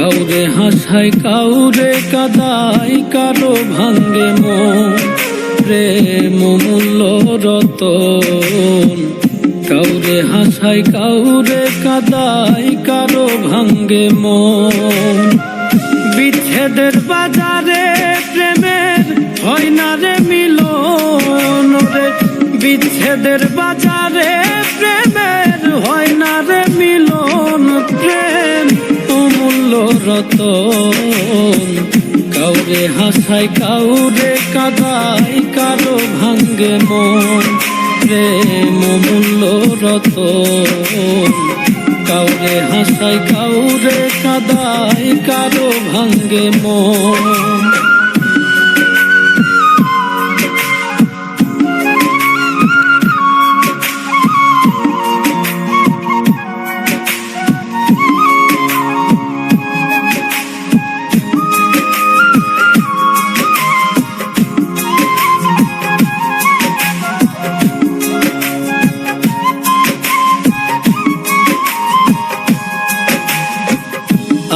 কাউরে হাসায় কাউরে কাদায়, কারো ভাঙ্গে মন প্রেম মূল্য রতন। কাউরে হাসায় কাউরে কাদায়, কারো ভাঙ্গে মন। বিচ্ছেদের বাজারে প্রেমের হয় না রে মিলন রে। বিচ্ছেদের বাজারে প্রেমের হয় না রে মিলন। প্রেম অমূল্য রতন। কাউরে হাসায় কাউরে কাদায়, কারো ভাঙ্গে মন প্রেম অমূল্য রতন। কাউরে হাসায় কাউরে কাদায়, কারো ভাঙ্গে মন।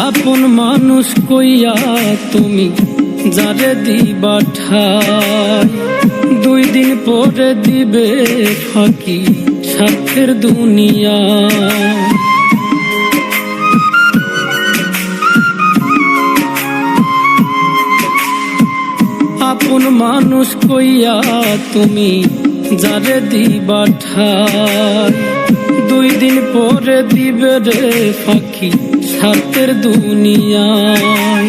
আপন মানুষ কইয়া তুমি যারে দিবা ঠাই, 2 দিন পরে দিবে ফাঁকি স্বার্থের দুনিয়া। আপন মানুষ কইয়া তুমি যারে দিবা ঠাই, 2 দিন পরে দিবে রে ফাঁকি স্বার্থের দুনিয়ায়।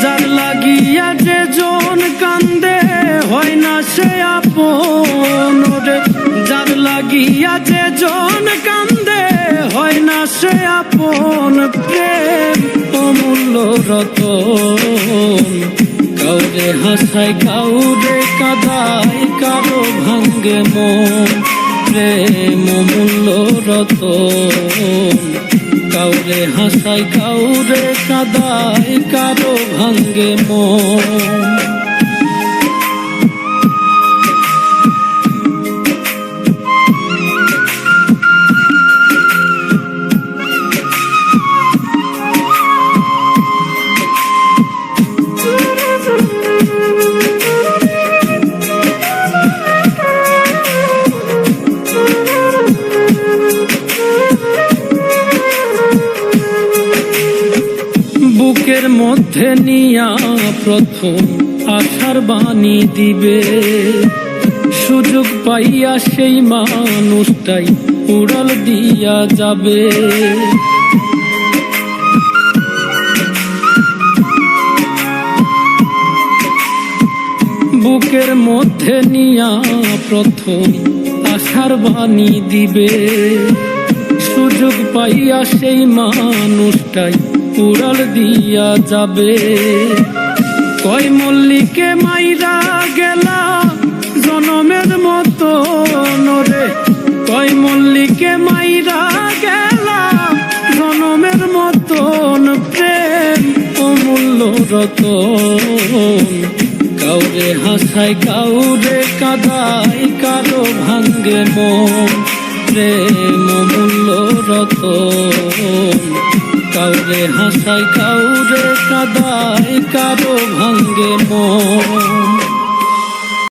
যার লাগিয়া যে জন কান্দে হয় না সে আপন রে। যার লাগিয়া যে জন কান্দে হয় না সে আপন। প্রেম অমূল্য রতন। কাউরে হাসায় কাউরে কাদায়, কারো ভাঙ্গে মন প্রেম অমূল্য রতন। কাউরে হাসায় কাউরে কাদায়, কারো ভাঙ্গে মন। বুকের মধ্যে নিয়া প্রথম আশার বাণী দিবে, সুযোগ পাইয়া সেই মানুষটাই উড়াল দিয়া যাবে। বুকের মধ্যে নিয়া প্রথম আশার বাণী দিবে, সুযোগ পাইয়া সেই মানুষটাই উড়াল দিয়া যাবে। কয় মল্লিকে মাইরা গেলা জনমের মতো রে। কয় মল্লিকে মাইরা গেলা জনমের মতন। প্রেম অমূল্য রতন। কাউরে হাসায় কাউরে কাদায়, কারো ভাঙ্গে মন প্রেম অমূল্য রতন। কাউরে হাসায় কাউরে কাদায়, কারো ভাঙ্গে মন।